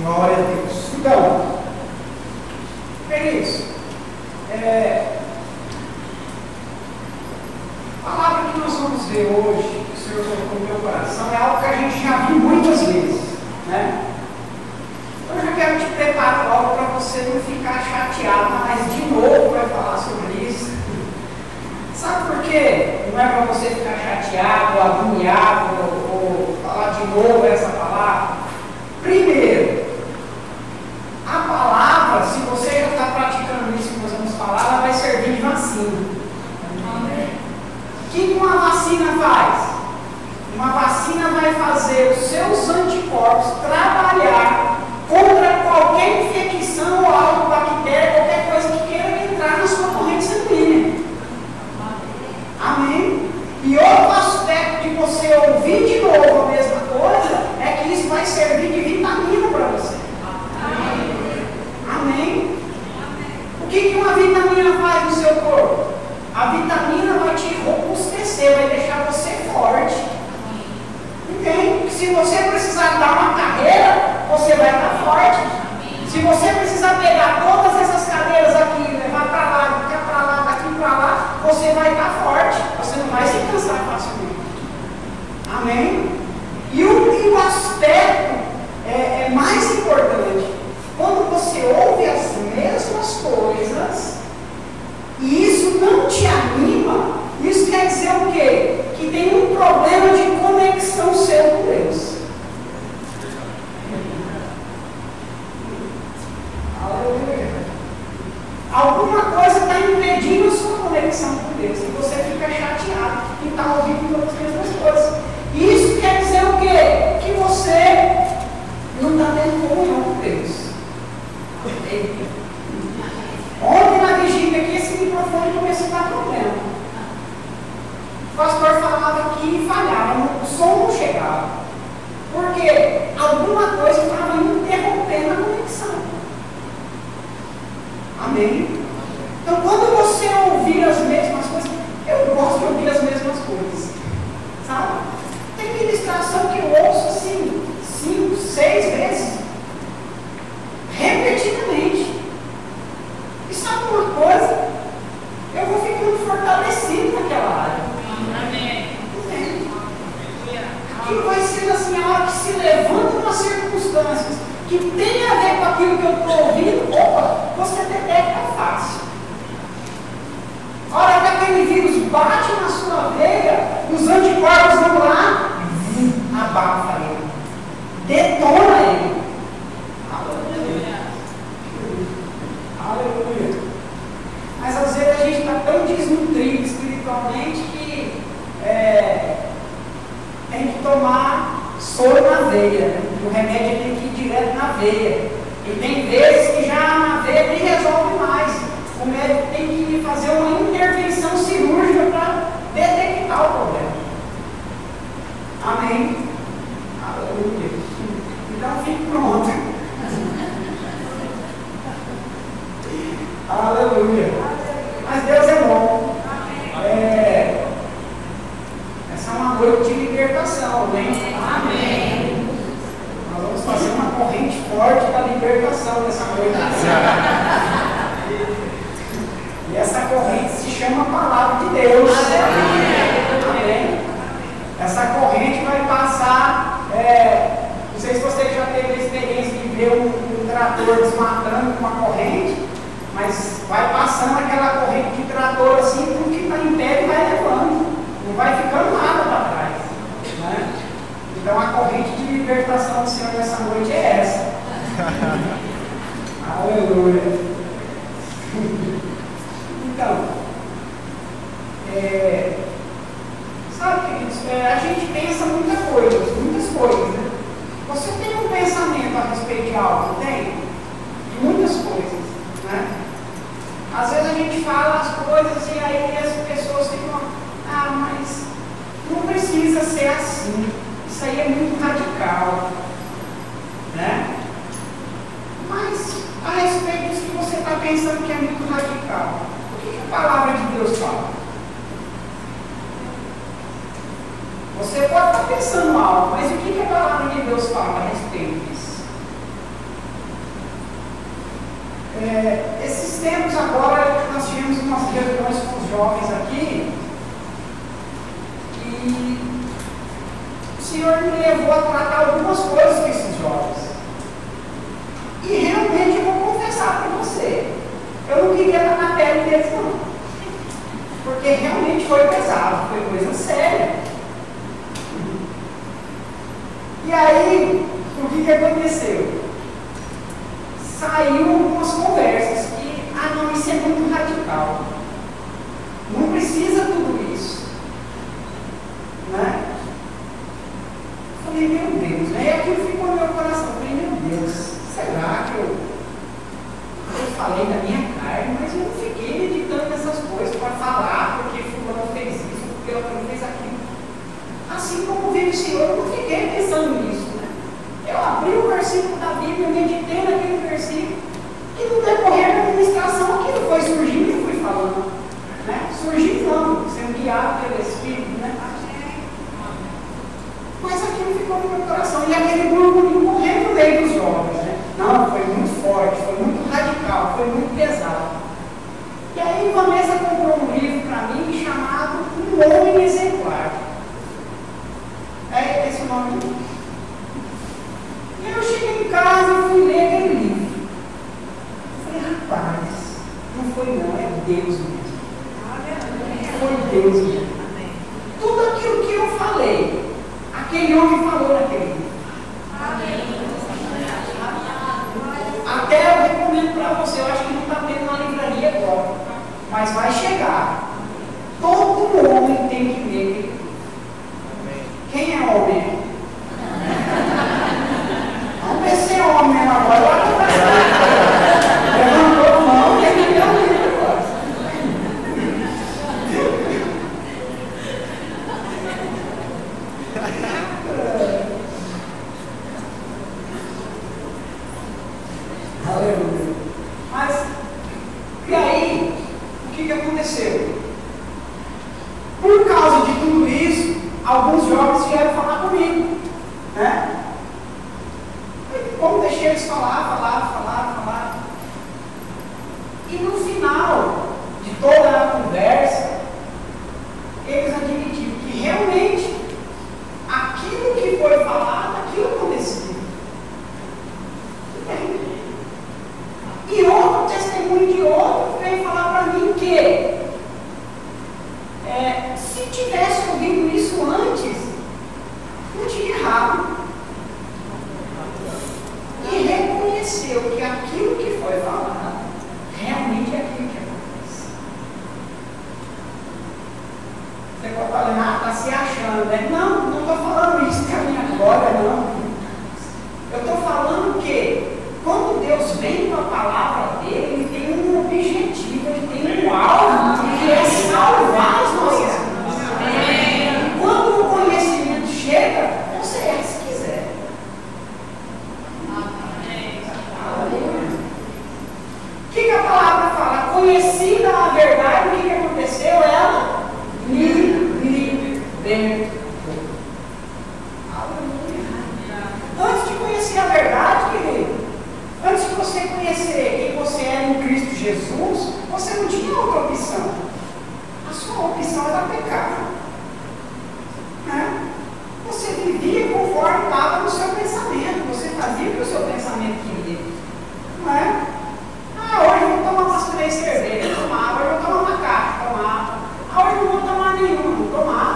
Glória a Deus. Então, é isso. A palavra que nós vamos ver hoje, que o Senhor colocou no meu coração, é algo que a gente já viu muitas vezes, né? Então, eu já quero te preparar logo para você não ficar chateado, mas de novo vai falar sobre isso. Sabe por quê? Não é para você ficar chateado, agoniado, ou falar de novo essa palavra. Primeiro, a palavra, se você já está praticando isso que nós vamos falar, ela vai servir de vacina. O que uma vacina faz? Uma vacina vai fazer os seus anticorpos trabalhar contra qualquer infecção ou algo, bactéria, qualquer coisa que queira entrar na sua corrente sanguínea. Amém? E outro aspecto de você ouvir de novo a mesma coisa é que isso vai servir de vitamina para você. Amém? O que uma vitamina faz no seu corpo? A vitamina vai te robustecer, vai deixar você forte. Entende? Se você precisar dar uma carreira, você vai estar forte. Se você precisar pegar todas essas cadeiras aqui, levar para lá, daqui para lá, daqui para lá, você vai estar forte. Você não vai se cansar facilmente. Amém? E o aspecto mais importante, quando você ouve as mesmas coisas, e isso não te anima, isso quer dizer o quê? Que tem um problema de conexão seu com Deus. Alguma coisa está impedindo a sua conexão com Deus, e você fica chateado e está ouvindo as mesmas coisas. Isso quer dizer o quê? Que você não está tendo comunhão com Deus. Ontem na vigília aqui, esse microfone começou a dar problema. O pastor falava aqui e falhava, o som não chegava. Porque alguma coisa estava interrompendo a conexão. Amém? Então, quando você ouvir as mesmas coisas, eu gosto de ouvir as mesmas coisas. Sabe? Tem ministração que eu ouço assim, 5, 6 vezes. Repetidamente. E sabe uma coisa? Eu vou ficando fortalecido naquela área. Amém. Aquilo vai sendo assim, a hora que se levanta umas circunstâncias que tem a ver com aquilo que eu estou ouvindo, opa, você detecta fácil. A hora que aquele vírus bate na sua veia, os anticorpos vão lá, abafa ele, detona ele. Aleluia. Aleluia. Mas às vezes a gente está tão desnutrido espiritualmente que tem que tomar soro na veia, né? O remédio tem que ir direto na veia. E tem vezes que já na veia nem resolve mais. O médico tem que fazer uma intervenção cirúrgica para detectar o problema. Amém? Aleluia. Então fique pronto. Aleluia. Mas Deus é bom. Essa é uma noite de libertação, amém? Amém. Nós vamos fazer uma corrente forte da libertação nessa noite. E essa corrente se chama Palavra de Deus. Amém. Essa corrente vai passar. Não sei se você já teve a experiência de ver um trator desmatando com uma corrente, mas vai passando aquela corrente de trator assim, tudo que está em pé e vai levando. Não vai ficando nada para trás. Né? Então a corrente de libertação do Senhor nessa noite é essa. Aleluia. Então, sabe, queridos, a gente pensa muitas coisas, né? Você tem um pensamento a respeito de algo, tem? De muitas coisas, né? Às vezes a gente fala as coisas e aí as pessoas ficam, mas não precisa ser assim, isso aí é muito radical, né? Mas a respeito disso que você está pensando que é muito radical, o que a palavra de Deus fala? Você pode estar pensando algo, mas o que a palavra de Deus fala a respeito disso? Esses tempos agora, nós tivemos umas reuniões com os jovens aqui, e o Senhor me levou a tratar algumas coisas com esses jovens. E realmente eu vou confessar para você, eu não queria estar na pele deles não, porque realmente foi pesado, foi coisa séria. E aí, o que aconteceu? Saiu algumas conversas que, não, isso é muito radical, não precisa tudo isso, né? Falei, meu Deus, né? E aquilo ficou no meu coração. Falei, meu Deus, será que eu falei da minha carne, mas eu não fiquei meditando nessas coisas para falar porque fulano fez isso, porque outro fez aquilo. Assim como veio o Senhor, eu não fiquei pensando nisso, né? Eu abri o versículo da Bíblia, meditei naquele versículo, e no decorrer da administração aquilo foi surgindo e fui falando, né? Surgindo não, sendo guiado pelo Espírito, né? Mas aquilo ficou no meu coração. E aquele murmurinho morrendo no meio dos jovens, né? Não, foi muito forte, foi muito radical, foi muito pesado. E aí Vanessa comprou um livro para mim chamado Um Homem Exemplar. É esse o nome do livro. E eu cheguei em casa e fui ler aquele livro. Eu falei, rapaz, não foi não, é Deus mesmo. Foi Deus mesmo. Tudo aquilo que eu falei, aquele homem falou naquele livro. Até eu recomendo para você, eu acho que não está tendo na livraria agora, mas vai chegar. Todo homem tem que ler aquele livro. Quem é homem? Vamos ver se é homem mesmo agora. Levantou a mão e ele deu o livro agora. Aleluia. Mas, e aí, o que aconteceu? Por causa de tudo isso, alguns jovens vieram falar comigo, né? Como deixei eles falar. E no final de toda a conversa, eles admitiram que realmente aquilo que foi falado, aquilo aconteceu. E outro testemunho de outro veio falar para mim que se tivesse ouvido isso antes, não tinha errado. E reconheceu que aquilo que foi falado realmente é aquilo que acontece. Você pode falar, está se achando, né? Não estou falando isso que a minha glória, não. Eu estou falando que quando Deus vem com a palavra dele, ele tem um objetivo, ele tem um alvo, que é salvar as nossas vidas. E quando o conhecimento chega, você é se quiser. O que a palavra fala? Conhecida a verdade, o que aconteceu? Ela me libertou. Antes de conhecer a verdade, querido, antes de você conhecer quem você é em Cristo Jesus, você não tinha outra opção. A sua opção era pecar. Né? Você vivia conforme estava no seu pensamento. Você fazia o que o seu pensamento queria. Não é? Hoje eu vou tomar umas 3 cervejas, tomar. Hoje eu vou tomar uma caixa, tomar. Hoje eu não vou tomar nenhuma, não tomar.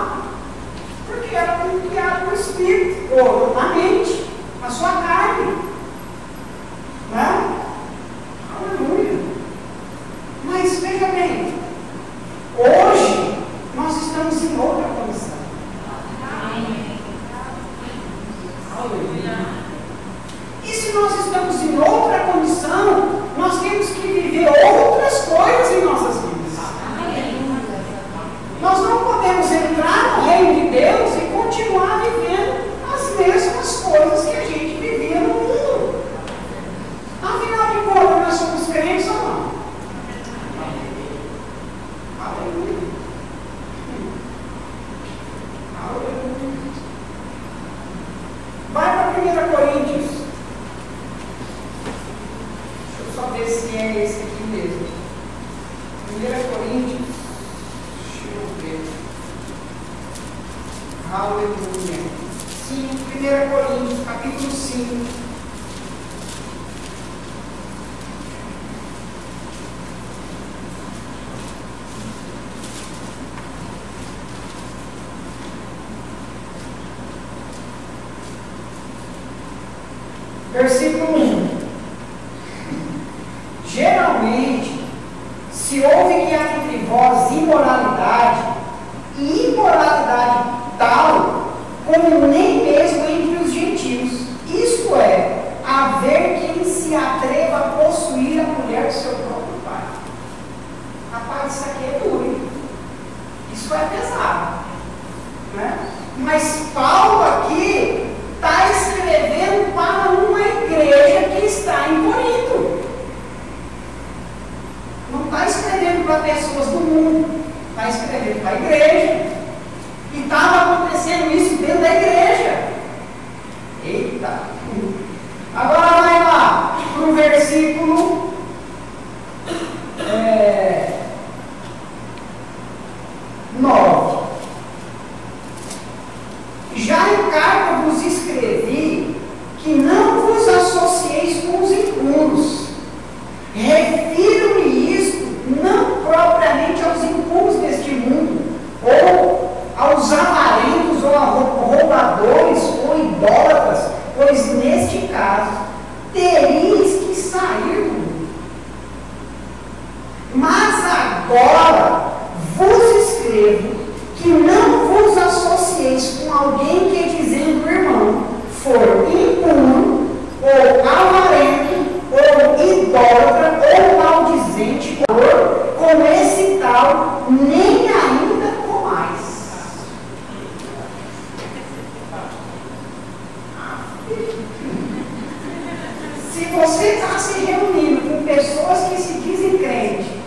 Porque era criado no espírito, ou na mente, na sua carne. Né? Aleluia. Mas veja bem, hoje nós estamos em outra condição. Aleluia. E se nós estamos em outra condição, nós temos que viver outras coisas em nossas vidas. Nós não podemos entrar no reino de Deus e continuar vivendo as mesmas coisas que a gente vivia no mundo. Afinal de contas, nós somos crentes ou não? Aleluia. Aleluia. Vai para 1 Coríntios. Deixa eu só ver se é esse Aleluia. 5, 1 Coríntios, capítulo 5. Versículo 1. Geralmente, se ouve que há entre vós imoralidade, e imoralidade tal como nem mesmo entre os gentios, isto é, haver quem se atreva a possuir a mulher do seu próprio pai. Rapaz, isso aqui é duro, isso é pesado, né? Mas Paulo aqui está escrevendo para uma igreja que está em Corinto. Não está escrevendo para pessoas do mundo, está escrevendo para a igreja. E estava acontecendo isso dentro da igreja. Eita! Agora vai lá para o versículo 9. Já em carta vos escrevi que não vos associeis com os impuros. Refiro-me isto não propriamente aos impuros deste mundo, ou aos avarentos, ou a roubadores, ou idólatras, pois neste caso teríeis que sair do mundo. Mas agora vos escrevo que não vos associeis com alguém que, dizendo irmão, for impuro, ou avarento, ou idólatra, ou maldizente, ou com esse tal, nem ainda comais. Se você está se reunindo com pessoas que se dizem crente,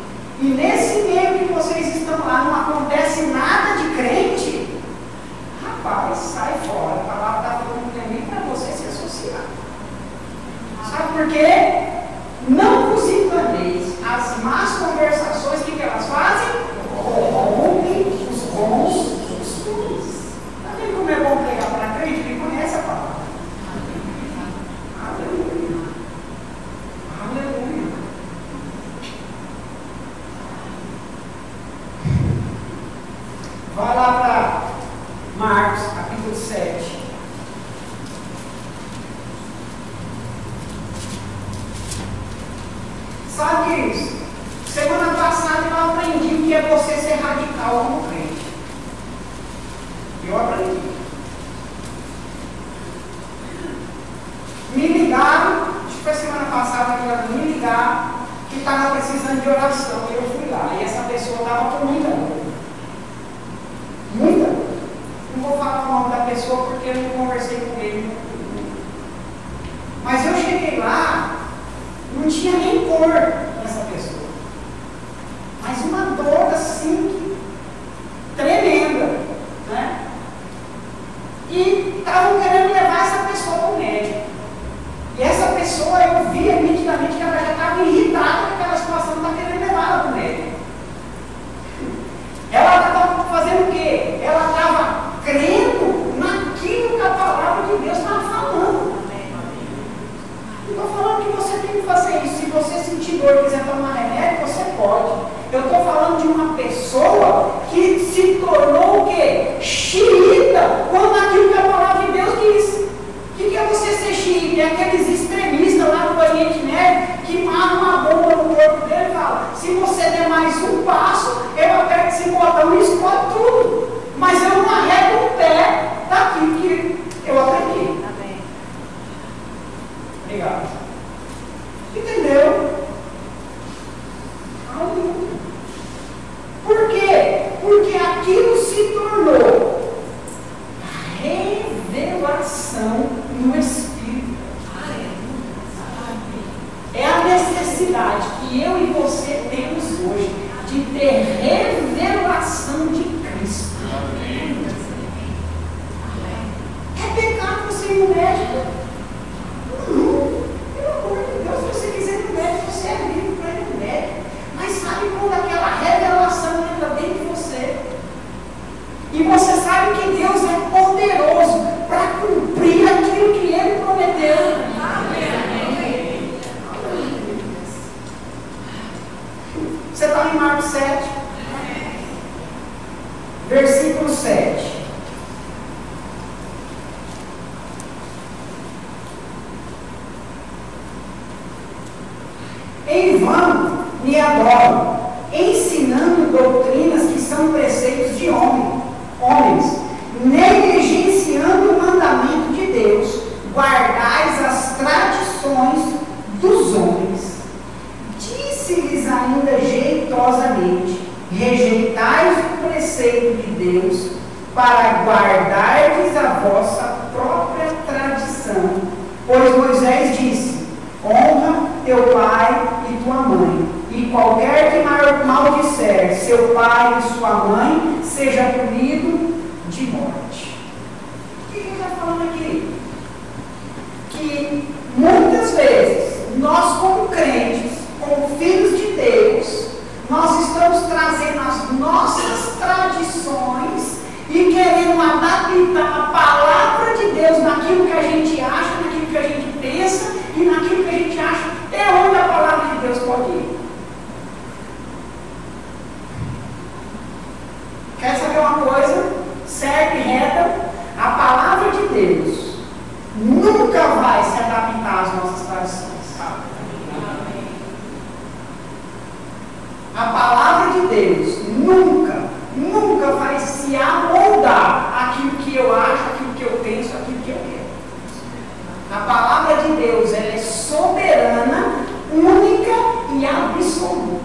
e nesse meio que vocês estão lá não acontece nada de crente, rapaz, sai fora. A palavra está falando também para você se associar. Sabe por quê? Não vos enganeis. As más conversações, o que elas fazem? Corrompem os bons costumes. Está vendo como é bom pregar para crente que conhece a palavra? Aleluia. Aleluia. Vai lá para Marcos, capítulo 7. Sabe, queridos, semana passada eu aprendi o que é você ser radical como crente. Eu aprendi. Me ligaram, acho que foi semana passada que me ligaram, que estava precisando de oração. E eu fui lá. E essa pessoa estava com muita dor. Muita dor. Não vou falar o nome da pessoa porque eu não conversei com ele. Mas eu cheguei lá, não tinha nem cor nessa pessoa. Mas uma dor assim, tremenda. Né? E estavam querendo levar essa pessoa para o médico. E essa pessoa, eu via nitidamente que ela já estava irritada com aquela situação, não estava querendo levar ela para o médico. Ela estava fazendo o quê? Ela estava crendo naquilo que a palavra de Deus estava falando. Não estou falando que você tem que fazer isso. Se você sentir dor e quiser tomar remédio, você pode. Eu estou falando de uma pessoa que se tornou o quê? Xiita, quando aquilo que a palavra de Deus diz. O que é você ser xiita? É aqueles extremistas lá no Oriente Médio que matam uma bomba no corpo dele e falam: se você der mais um passo, eu aperto esse botão e explode tudo. Mas eu não arrego o pé daquilo que eu aprendi. Amém. Obrigado. Entendeu? Por quê? Porque aquilo se tornou revelação no Espírito. É a necessidade que eu e você temos hoje de ter revelação de Cristo. É pecado você ir no médico? Não. Pelo amor de Deus, se você quiser ir no médico, você é livre para ir no médico. Mas sabe quando aquela revelação entra dentro de você? E você sabe que Deus é Versículo 7. Em vão me adoram, ensinando doutrinas que são preceitos de homens, negligenciando o mandamento de Deus, guardais as tradições dos homens. Disse-lhes ainda jeitosamente: rejeitais o preceito de Deus para guardardes a vossa própria tradição. Pois Moisés disse: honra teu pai e tua mãe, e qualquer que maldisser seu pai e sua mãe seja punido de morte. O que ele está falando aqui? Que muitas vezes nós, como crentes, como filhos de Deus, nós estamos trazendo as nossas tradições e querendo adaptar a palavra de Deus naquilo que a gente acha, naquilo que a gente pensa e naquilo que a gente acha até onde a palavra de Deus pode ir. Quer saber uma coisa? Certa e reta, a palavra de Deus nunca vai se adaptar às nossas tradições. A palavra de Deus nunca vai se amoldar àquilo que eu acho, àquilo que eu penso, àquilo que eu quero. A palavra de Deus, ela é soberana, única e absoluta.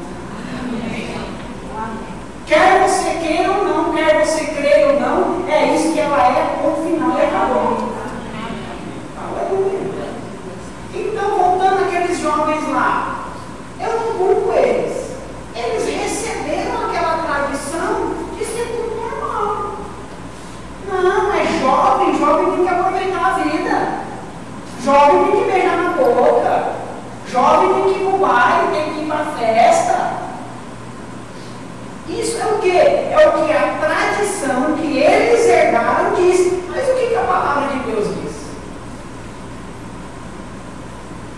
Quer você queira ou não, quer você creia ou não, é isso que ela é, ponto final, e acabou. Aleluia. Então, voltando àqueles jovens lá, eu não culpo eles. Eles receberam aquela tradição de ser tudo normal. Não, é jovem tem que aproveitar a vida. Jovem tem que beijar na boca. Jovem tem que ir para o baile, tem que ir para a festa. Isso é o quê? É o que a tradição que eles herdaram diz. Mas o que a palavra de Deus diz?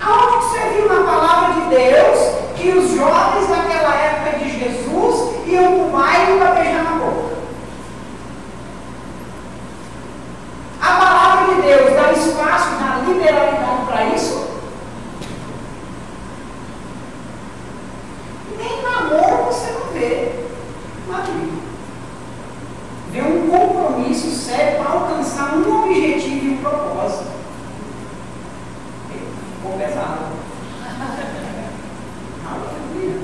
Aonde você viu na palavra de Deus que os jovens daquela época de Jesus iam para o baile para beijar na boca? A palavra de Deus dá espaço, dá liberalidade para isso? Nem namoro você não vê na Bíblia. Vê um compromisso sério para alcançar um objetivo e um propósito. Ficou pesado. Aleluia.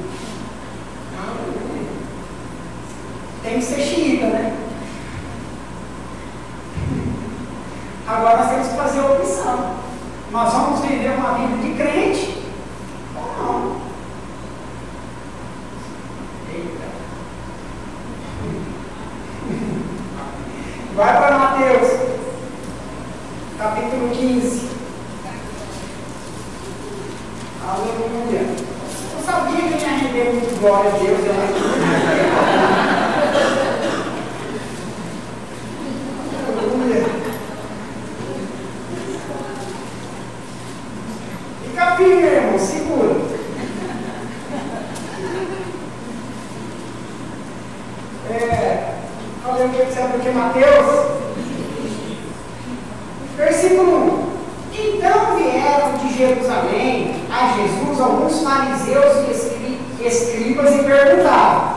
Aleluia. Tem que ser xiita, né? Agora nós temos que fazer a opção. Nós vamos viver uma vida de crente ou não? Eita. Vai para Mateus, capítulo 15. Aleluia. Eu sabia que eu ia render muito glória a Deus. Aleluia. Fica firme, irmão, segura. Sabe o que, Mateus? Versículo 1. Então vieram de Jerusalém a Jesus alguns fariseus e escribas e perguntaram: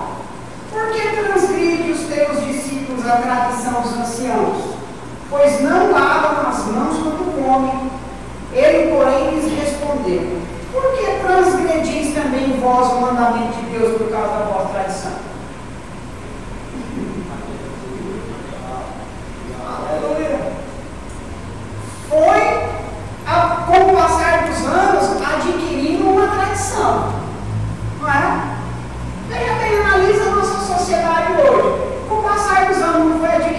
por que transgride os teus discípulos a tradição dos anciãos? Pois não lavam as mãos quando comem. Ele, porém, lhes respondeu: por que transgredis também vós o mandamento de Deus por causa da vossa tradição? Aleluia. Foi, com o passar dos anos, adquirindo uma tradição. Não é? Veja bem, analisa a nossa sociedade hoje. Com o passar dos anos, não foi adquirindo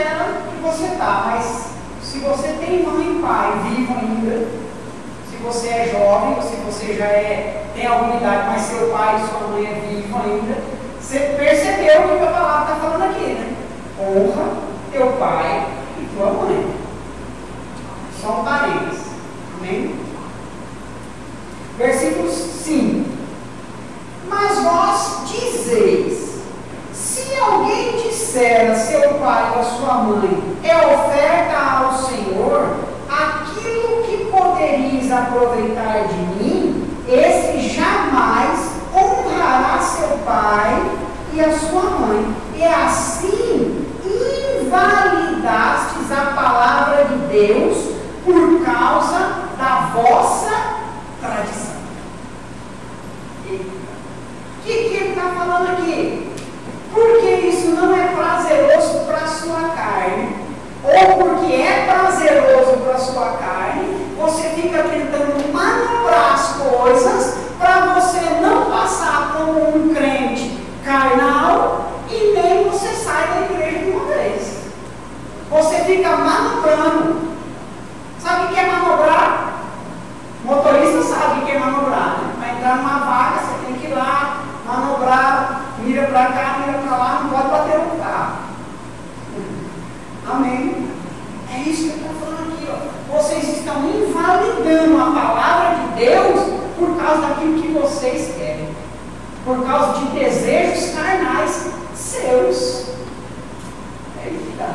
esfera que você está, mas se você tem mãe e pai vivo ainda, se você é jovem, ou se você já tem alguma idade, mas seu pai e sua mãe é vivo ainda, você percebeu o que a palavra está falando aqui, né? Honra teu pai e tua mãe. Só um parênteses. Amém? Versículo 5. Mas vós dizeis, se alguém disser a seu pai ou a sua mãe, é oferta ao Senhor, aquilo que poderíeis aproveitar de mim, esse jamais honrará seu pai e a sua mãe. E assim invalidastes a palavra de Deus por causa da vossa tradição. O que ele está falando aqui? Porque isso não é prazeroso para a sua carne, ou porque é prazeroso para a sua carne, você fica tentando manobrar as coisas para você não passar como um crente carnal e nem você sai da igreja de uma vez. Você fica manobrando. Sabe o que é manobrar? O motorista sabe o que é manobrar, né? Para entrar numa vaga, você tem que ir lá, manobrar, mira para cá, mira para lá, não pode bater no carro. Amém? É isso que eu estou falando aqui, ó. Vocês estão invalidando a palavra de Deus por causa daquilo que vocês querem, por causa de desejos carnais seus. Eita.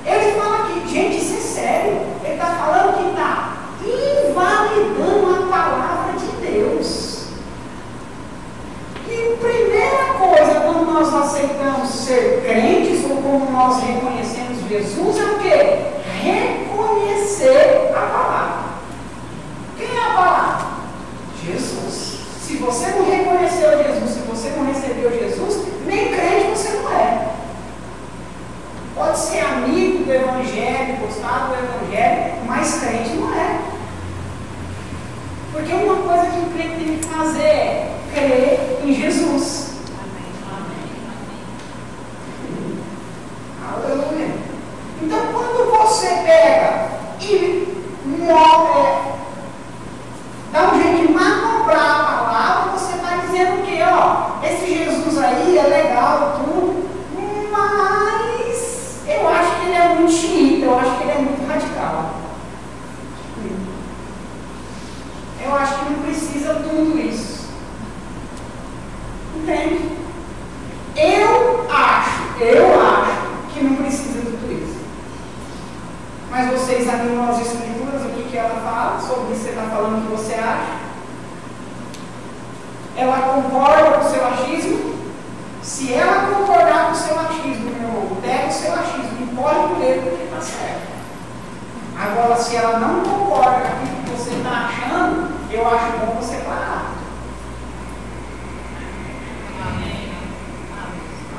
Ele fala aqui, gente, isso é sério. Ele está falando que está invalidando a palavra de Deus. E a primeira coisa, quando nós aceitamos ser crentes, ou como nós reconhecemos Jesus, é o quê? Reconhecer a palavra. Quem é a palavra? Jesus. Se você não reconheceu Jesus, se você não recebeu Jesus, nem crente você não é. Pode ser amigo do Evangelho, gostar do Evangelho, mas crente não é. Porque uma coisa que o crente tem que fazer é crer em Jesus. Aleluia. Então, quando você pega e dá um jeito de manobrar a palavra, você está dizendo que, ó, esse Jesus aí é legal, tudo, mas eu acho que ele é muito xiita, eu acho que ele é muito radical. Eu acho que não precisa tudo isso. Entende? Eu acho que não precisa de tudo isso. Mas você examinou as escrituras, o que ela fala sobre isso que você está falando que você acha? Ela concorda com o seu achismo? Se ela concordar com o seu achismo, meu irmão, pega o seu achismo e corre por ele porque está certo. Agora, se ela não concorda com aquilo que você está achando, eu acho bom você parar. Amém.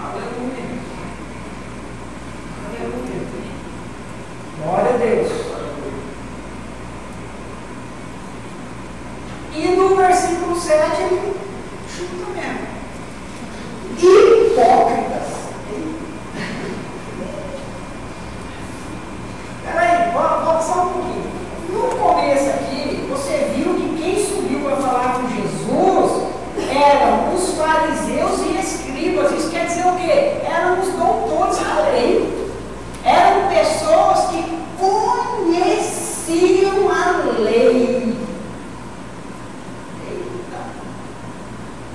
Aleluia. Aleluia. Glória a Deus. E no versículo 7 ele chuta mesmo. Hipócritas. Peraí, volta só um pouquinho. No começo aqui, você viu que quem subiu para falar com Jesus eram os fariseus e escribas. Isso quer dizer o quê? Eram os doutores da lei. Eram pessoas que conheciam a lei. Eita.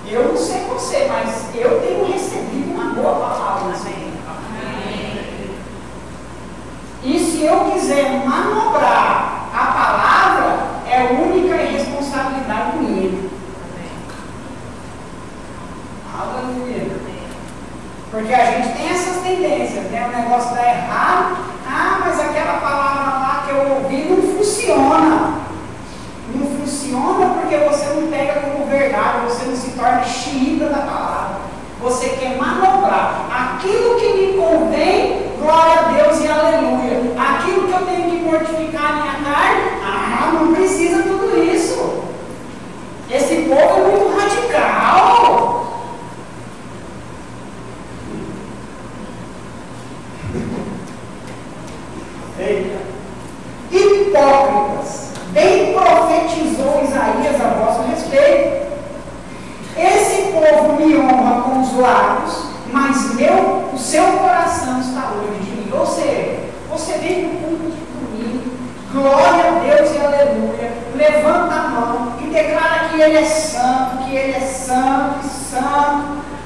Eu não sei você, mas eu tenho recebido uma boa palavra. E se eu quiser manobrar a palavra, é única responsabilidade minha. Aleluia. Porque a gente tem essas tendências, né? O negócio dá errado. Ah, mas aquela palavra lá que eu ouvi não funciona. Não funciona porque você não pega como verdade, você não se torna xiita da palavra. Você quer manobrar aquilo que me convém, glória a Deus e aleluia. Aquilo que eu tenho que mortificar a minha carne, não precisa tudo isso. Esse povo é muito radical. Hipócritas, bem profetizou Isaías a vosso respeito. Esse povo me honra com os lábios, mas o seu coração está longe de mim. Ou seja, você vem no culto de domingo, glória a Deus e aleluia, levanta a mão e declara que Ele é santo, e santo.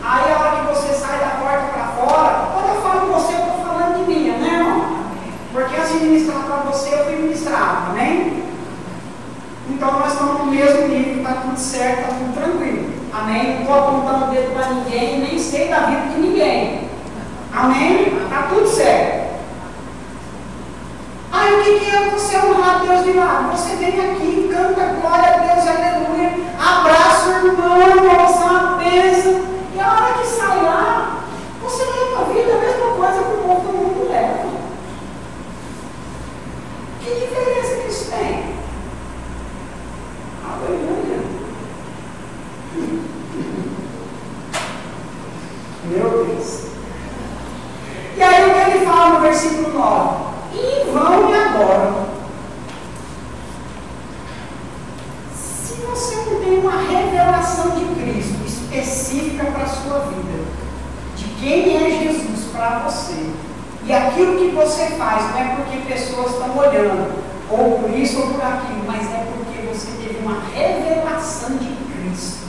Aí a hora que você sai da porta para fora, quando eu falo você, eu estou falando de mim, né, irmão? Porque antes de ministrar para você, eu fui ministrado, amém? Então nós estamos no mesmo nível, está tudo certo, está tudo tranquilo, amém? Não estou apontando o dedo para ninguém, nem sei da vida de ninguém, amém? Está tudo certo. Aí o que é você honrar Deus de lado? Você vem aqui, canta glória a Deus, aleluia, abraça o irmão, nossa uma bênção, e a hora que sai lá, você leva a vida a mesma coisa que o povo do mundo leva. Que diferença que isso tem? Aleluia. Meu Deus. E aí o que ele fala no versículo 9? E vão me adoram. Se você não tem uma revelação de Cristo específica para a sua vida, de quem é Jesus para você, e aquilo que você faz não é porque pessoas estão olhando, ou por isso ou por aquilo, mas é porque você teve uma revelação de Cristo,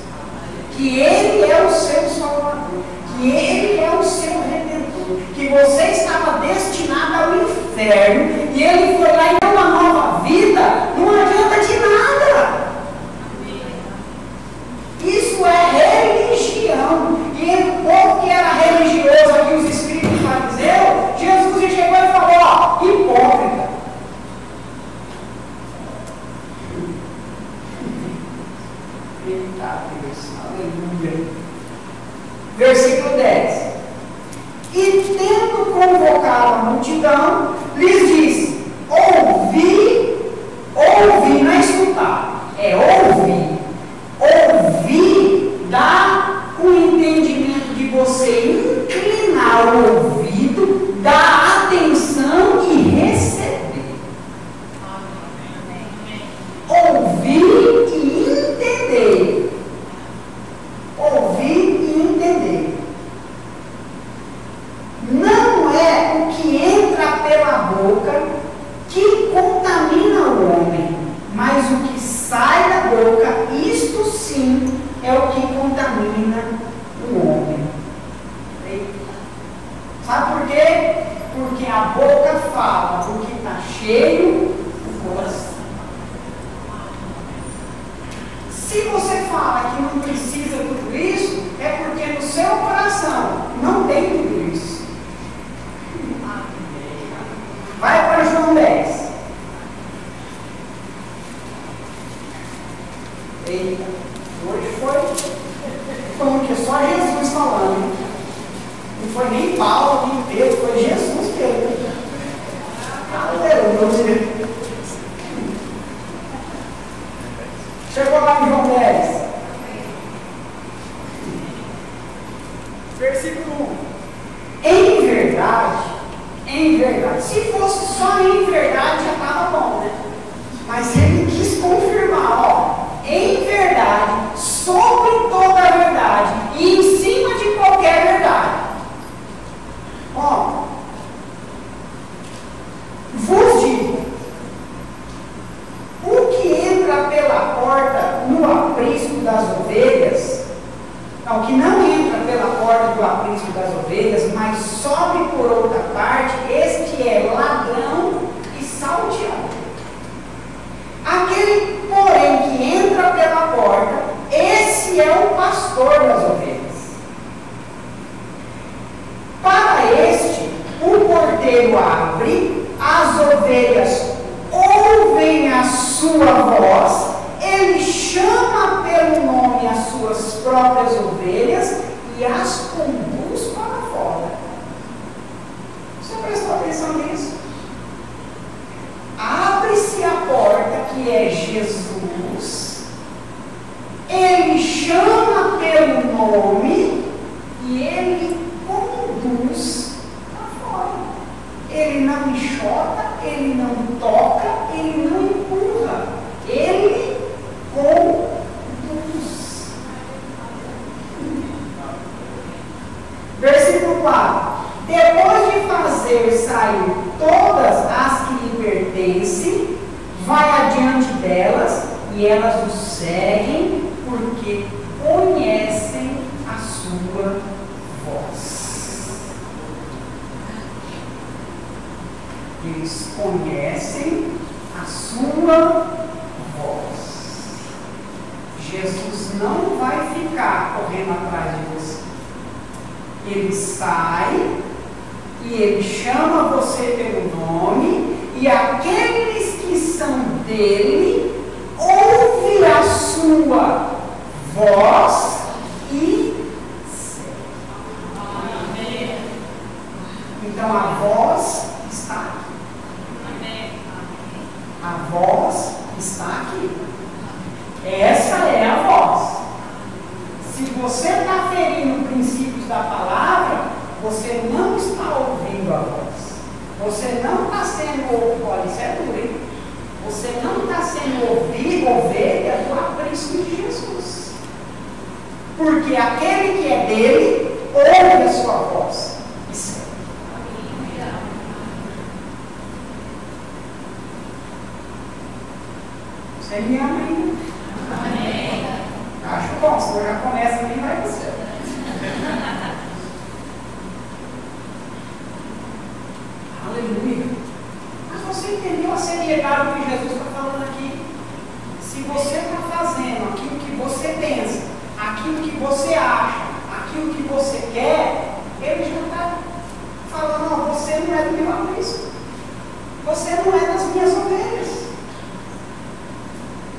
que Ele é o seu Salvador, que Ele é o seu Redentor, que você estava destinado ao inferno, e Ele foi lá e deu uma nova vida, não adianta de nada. Isso é religião. E o povo que era religioso aqui, os escribas e fariseus, Jesus chegou e falou, ó, hipócrita. Eita Deus, aleluia. Versículo 10. E tendo convocado a multidão, lhes disse, ouvi, não é escutar, é ouvir. Ouvir dá o entendimento de você inclinar o ouvido, dar atenção e receber. Ouvir e entender. Ouvir e entender. Não é o que entra pela boca que contamina o homem, mas o que sai da boca, isto sim é o que contamina o homem. Sabe por quê? Porque a boca fala do que está cheio o coração. Se você fala que não precisa de tudo isso, é porque no seu coração não tem tudo isso. Vai para João 10. Eita, hoje foi um que só Jesus falando. Não foi nem Paulo, nem Pedro, foi Jesus mesmo. Aleluia. Chegou lá em João 10. Versículo 1. Em verdade, se fosse só em verdade já estava bom, né? Mas ele quis confirmar, ó, em verdade, sobre toda a verdade e em cima de qualquer verdade. Ó, vos digo, o que entra pela porta no aprisco das ovelhas, não, que não entra pela porta do aprisco das ovelhas, mas sobe por outra parte, este é ladrão e salteador. Aquele, porém, que entra pela porta, esse é o pastor das ovelhas. Para este, o porteiro abre, as ovelhas ouvem a sua voz, ele chama pelo nome as suas próprias ovelhas e as conduz para fora. Você prestou atenção nisso? Abre-se a porta, que é Jesus, ele chama pelo nome e ele conduz para fora. Ele não enxota, ele depois de fazer sair todas as que lhe pertencem, vai adiante delas e elas o seguem porque conhecem a sua voz. Eles conhecem a sua voz. Jesus não vai ficar correndo atrás de você. Ele sai e ele chama você pelo nome, e aqueles que são dele ouvem a sua voz e seguem. Então a voz está aqui. A voz está aqui. Essa é a voz. Se você está ferindo princípios da palavra, você não está ouvindo a voz. Você não está sendo ouvido. Olha, isso é duro, hein? Você não está sendo ovelha do aprisco de Jesus. Porque aquele que é dele ouve a sua voz e segue. Você me ama ainda? Amém. Acho bom, senão já começa nem vai você. Aleluia. Mas você entendeu a seriedade que Jesus está falando aqui? Se você está fazendo aquilo que você pensa, aquilo que você acha, aquilo que você quer, ele já está falando, não, você não é do meu aprisco. Você não é das minhas ovelhas.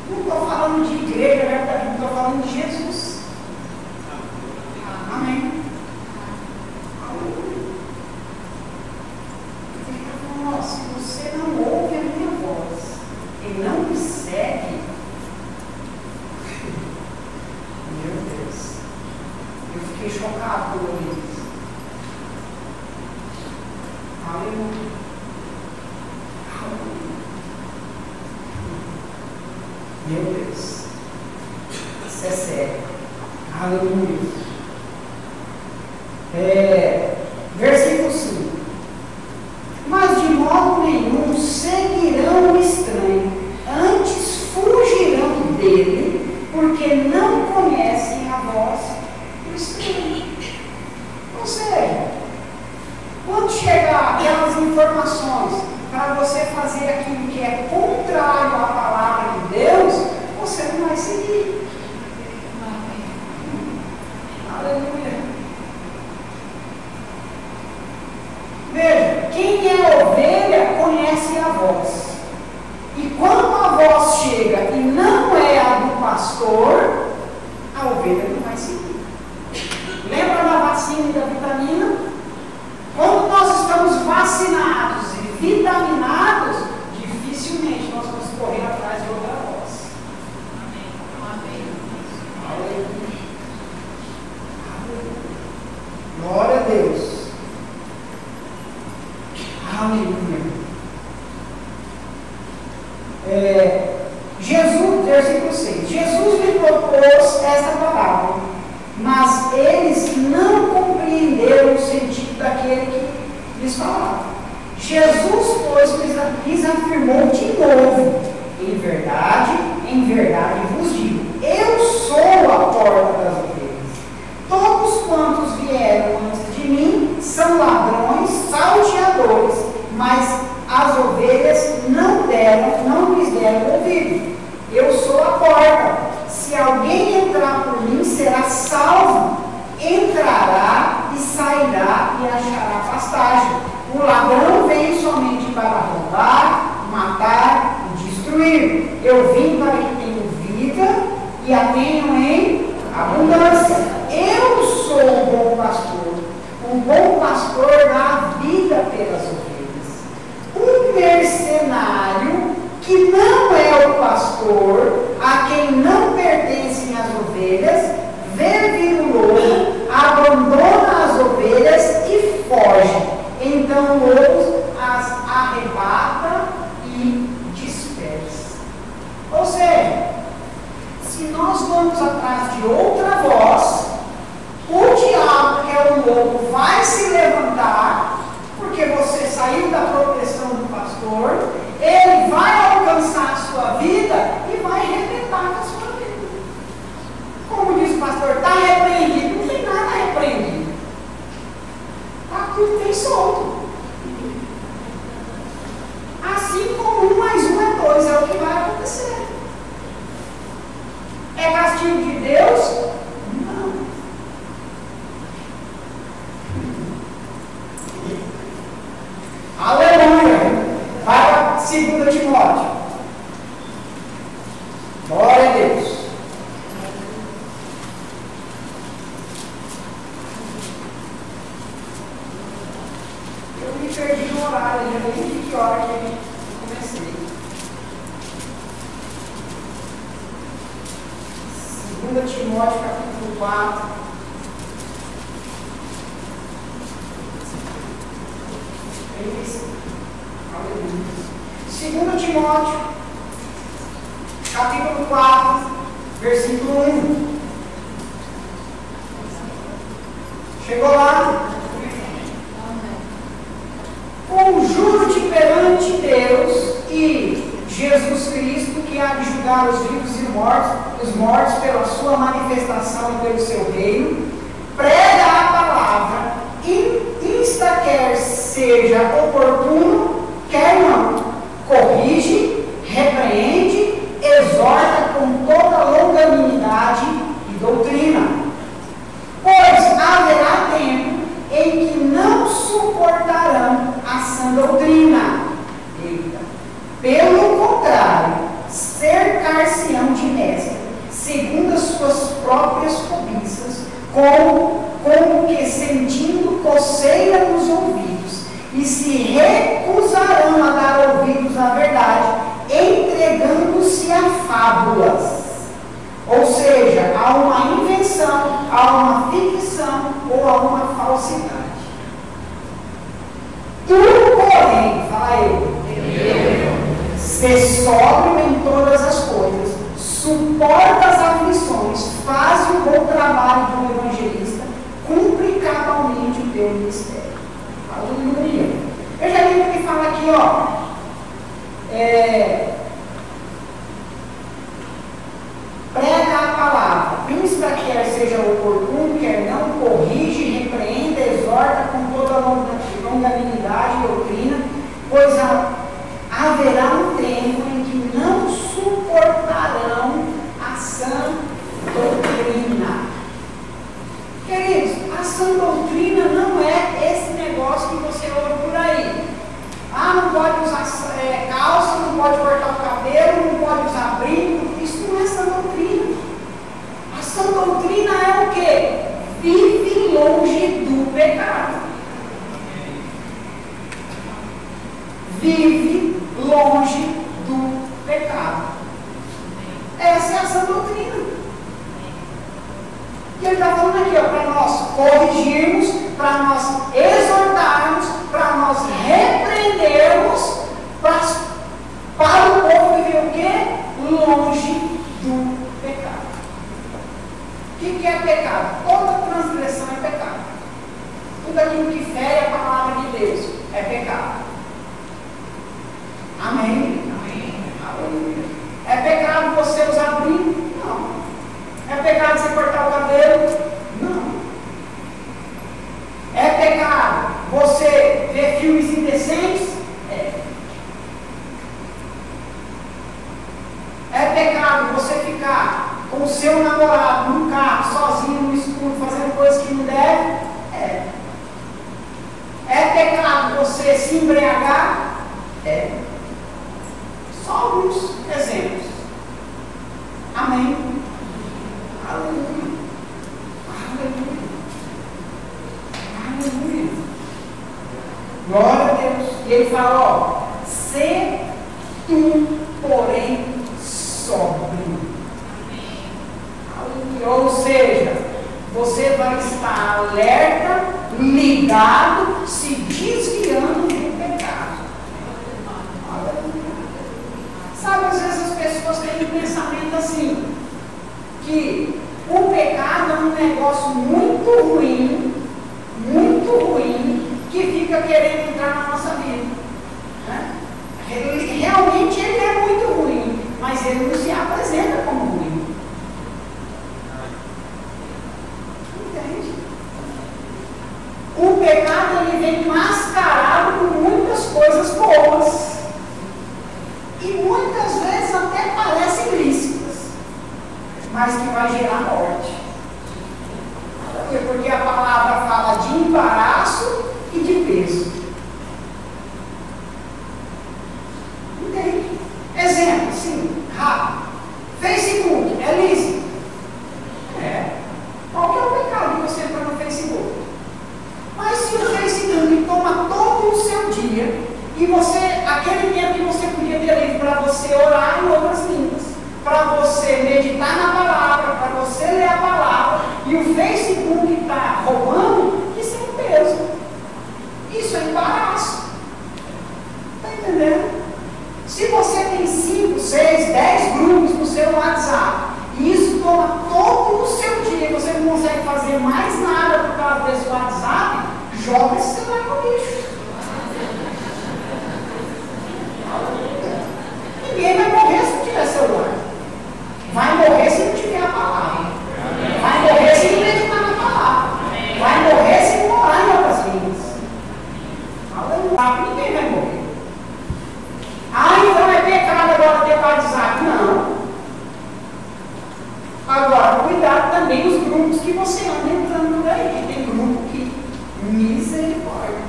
Não estou falando de igreja, não estou falando de Jesus. Amém. Aleluia. Ele está falando, se você não ouve a minha voz e não me segue, meu Deus, eu fiquei chocado por ouvir isso. Aleluia. Meu Deus, isso é sério. Aleluia. Versículo 5. Mas de modo nenhum seguirão o estranho, antes fugirão dele, porque não conhecem a voz do estranho. Ou seja, quando chegar aquelas informações para você fazer aquilo que é contrário à palavra de Deus, você não vai seguir. Aleluia. Veja, quem é ovelha conhece a voz. E quando a voz chega e não é a do pastor, a ovelha não vai seguir. Lembra da vacina e da vitamina? Quando nós estamos vacinados e vitaminados, dificilmente nós vamos correr atrás de outra voz. Amém. Aleluia. Glória a Deus. Aleluia. Jesus, versículo 6. Jesus lhe propôs esta palavra, mas eles não compreenderam o sentido daquele que lhes falava. Jesus, pois, lhes afirmou de novo: em verdade vos digo, eu sou a porta das ovelhas. Todos quantos vieram antes de mim são ladrões, salteadores, mas as ovelhas não lhes deram ouvido. Eu sou a porta. Se alguém entrar por mim, será salvo. Entrará e sairá e achará pastagem. O ladrão vem somente para roubar, matar e destruir. Eu vim para que tenham vida e a tenham em abundância. Eu sou o bom pastor. O bom pastor dá a vida pelas ovelhas. Um mercenário que não é o pastor, a quem não pertencem as ovelhas, vê vir o lobo, abandona as ovelhas e foge. Então o lobo as arrebata e dispersa. Ou seja, se nós vamos atrás de outra voz, o diabo, que é o lobo, vai se levantar e tem solto. Assim como 1 mais 1 é 2, é o que vai acontecer. É castigo de Deus? Não. Aleluia! Para 2 Timóteo. Glória a Deus. Eu me perdi no horário, já nem vi que hora que eu comecei. 2 Timóteo, capítulo 4. Aleluia. 2 Timóteo, capítulo 4, versículo 1. Chegou lá? Conjuro-te perante Deus e Jesus Cristo, que há de julgar os vivos e os mortos pela sua manifestação e pelo seu reino, prega a palavra, insta quer seja oportuno, quer não, corrige, repreende, exorta com toda longanimidade e doutrina. Pois haverá tempo em que não suportarão a sã doutrina. Eita. Pelo contrário, cercar-se-ão de mestre, segundo as suas próprias cobiças, como que sentindo coceira nos ouvidos, e se recusarão a dar ouvidos à verdade, entregando-se a fábulas. Ou seja, a uma invenção, a uma ficção ou a uma falsidade. Tu, porém, fala eu, se sóbrio em todas as coisas, suporta as aflições, faz o bom trabalho do evangelista, cumpre cabalmente o teu ministério. Aleluia. Eu já li que fala aqui, ó. Prega a palavra, insta quer seja oportuno, quer não, corrige, repreenda, exorta com toda longanimidade e doutrina, pois haverá um tempo em que não suportarão a sã doutrina. Queridos, a sã doutrina não é esse negócio que você ouve por aí. Ah, não pode usar calça, não pode cortar o cabelo, não pode usar brinco. Isso não é sã doutrina. A sã doutrina é o quê? Vive longe do pecado. Vive longe do pecado. Essa é a sã doutrina. E ele está falando aqui, para nós corrigirmos, para nós exortarmos, para nós repreendermos, para o povo viver o quê? Longe do pecado. O que é pecado? Toda transgressão é pecado. Tudo aquilo que fere a palavra de Deus é pecado. Amém? Amém. É pecado você usar brinco? Não. É pecado você cortar o cabelo? Não. É pecado você ver filmes indecentes? É pecado você ficar com o seu namorado num carro, sozinho, no escuro, fazendo coisas que não deve? É pecado você se embriagar? Só alguns exemplos. Amém? Aleluia. Aleluia. Aleluia. Glória a Deus. E ele fala, ó, se tu, porém, sóbrio. Aleluia. Ou seja, você vai estar alerta, ligado, se desviando do pecado. Aleluia. Sabe, às vezes as pessoas têm um pensamento assim, que o pecado é um negócio muito ruim, que fica querendo entrar na nossa vida. Né? Realmente ele é muito ruim, mas ele não se apresenta como ruim. Entende? O pecado ele vem peso. Entende? Exemplo, assim, rápido. Facebook, é lícito? É. Qual que é o pecado de você entrar no Facebook? Mas se o Facebook toma todo o seu dia, e você, aquele tempo que você podia ter livre para você orar em outras línguas, para você meditar na palavra, para você ler a palavra, e o Facebook está roubando, isso é um peso. Isso é embaraço. Está entendendo? Se você tem 5, 6, 10 grupos no seu WhatsApp, e isso toma todo o seu dia, você não consegue fazer mais nada por causa desse WhatsApp, joga esse celular no lixo. Ninguém vai morrer se não tiver celular. Vai morrer se não tiver a palavra. Vai morrer se não meditar na palavra. Vai morrer se não orar em outras línguas. Aleluia. Ninguém vai morrer. Então é pecado agora ter WhatsApp. Não. Agora, cuidado também os grupos que você anda entrando por aí. Tem grupo que misericórdia.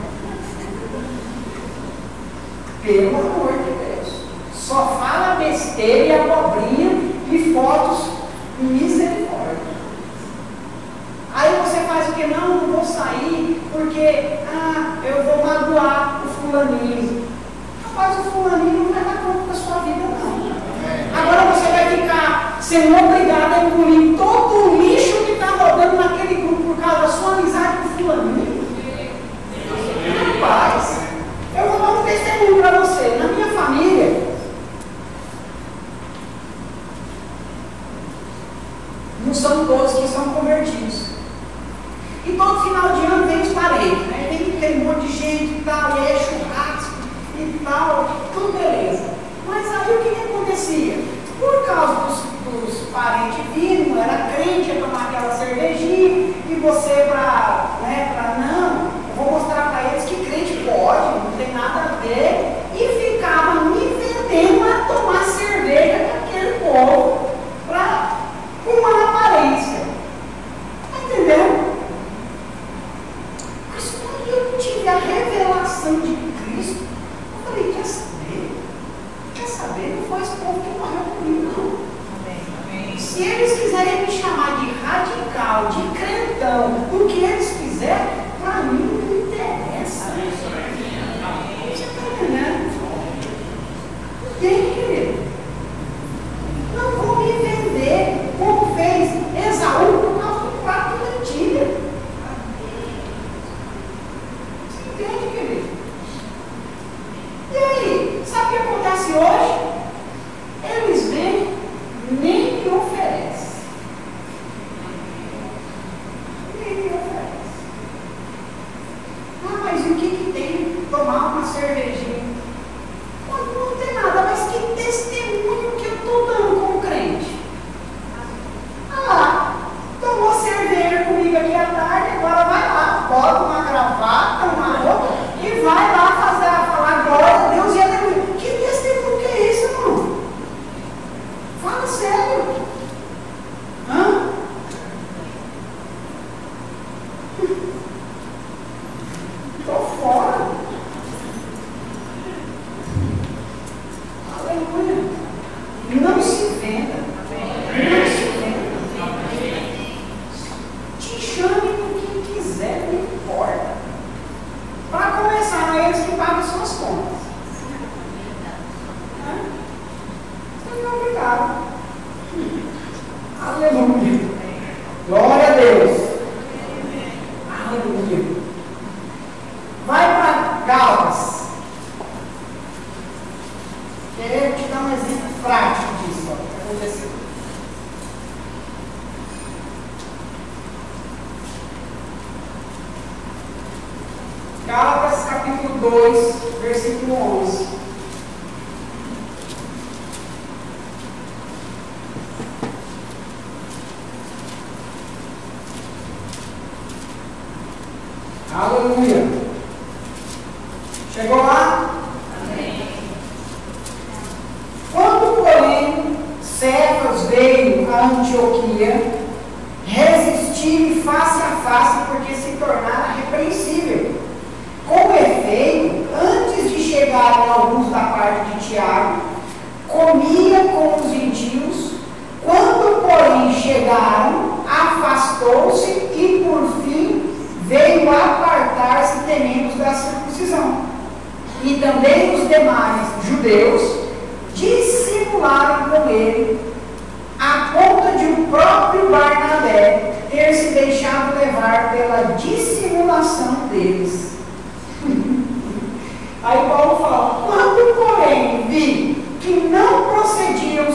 Pelo amor de Deus. Só fala besteira e abobrinha e fotos misericórdia. Aí você faz o que? Não vou sair porque eu vou magoar o fulaninho. Rapaz, o fulaninho não vai dar conta da sua vida, não. Agora você vai ficar sendo obrigado a engolir todo o lixo que está rodando naquele grupo por causa da sua amizade com o fulaninho. Rapaz, eu vou dar um testemunho para você. Na minha família, não são todos que são convertidos. E todo final de ano vem os parentes, né? Vem aquele monte de gente e tal, e é churrasco e tal, tudo beleza. Mas aí o que acontecia? Por causa dos parentes vindo, era crente, ia tomar aquela cervejinha, e você não, eu vou mostrar para eles que crente pode, não tem nada a ver, e ficava me vendendo a tomar cerveja com aquele povo, com uma aparência. Está entendendo? Mas quando eu tive a revelação de Cristo, eu falei, quer saber? Quer saber? Não foi esse povo que morreu comigo, não. Se eles quiserem me chamar de radical, de crentão, o que eles quiserem, para mim não interessa. Você está entendendo? Tem, querido. Não vou me vender como fez Esaú por causa do prato de lentilha. Você entende, querido? E aí, sabe o que acontece hoje? Eles vêm, nem me oferecem. Nem me oferecem. Mas e o que tem tomar uma cervejinha? Não tem nada, mas que testemunho que eu estou dando como crente. Tomou cerveja comigo aqui à tarde, agora vai lá, bota uma gravata, uma roupa e vai lá falar glória a Deus e aleluia. Que testemunho que é esse, irmão? Fala sério. Estou fora. Aleluia. Não se venda. Não se venda. Te chame com quem quiser, não importa. Para começar, não é eles que pagam suas contas. Você não é obrigado. Aleluia. Glória a Deus. Aleluia. Vai para Gálatas. Quero te dar um exemplo prático disso, ó, que aconteceu. Gálatas capítulo 2, versículo 11. Aleluia. Chegou lá? Amém. Quando, porém, Cefas veio a Antioquia, resistiu face a face, porque se tornara repreensível. Com chegaram alguns da parte de Tiago, comia com os gentios. Quando, porém, chegaram, afastou-se e, por fim, veio apartar-se temendo da circuncisão. E também os demais judeus dissimularam com ele, a ponto de o próprio Barnabé ter se deixado levar pela dissimulação deles. Aí Paulo fala: quando, porém, vi que não procediam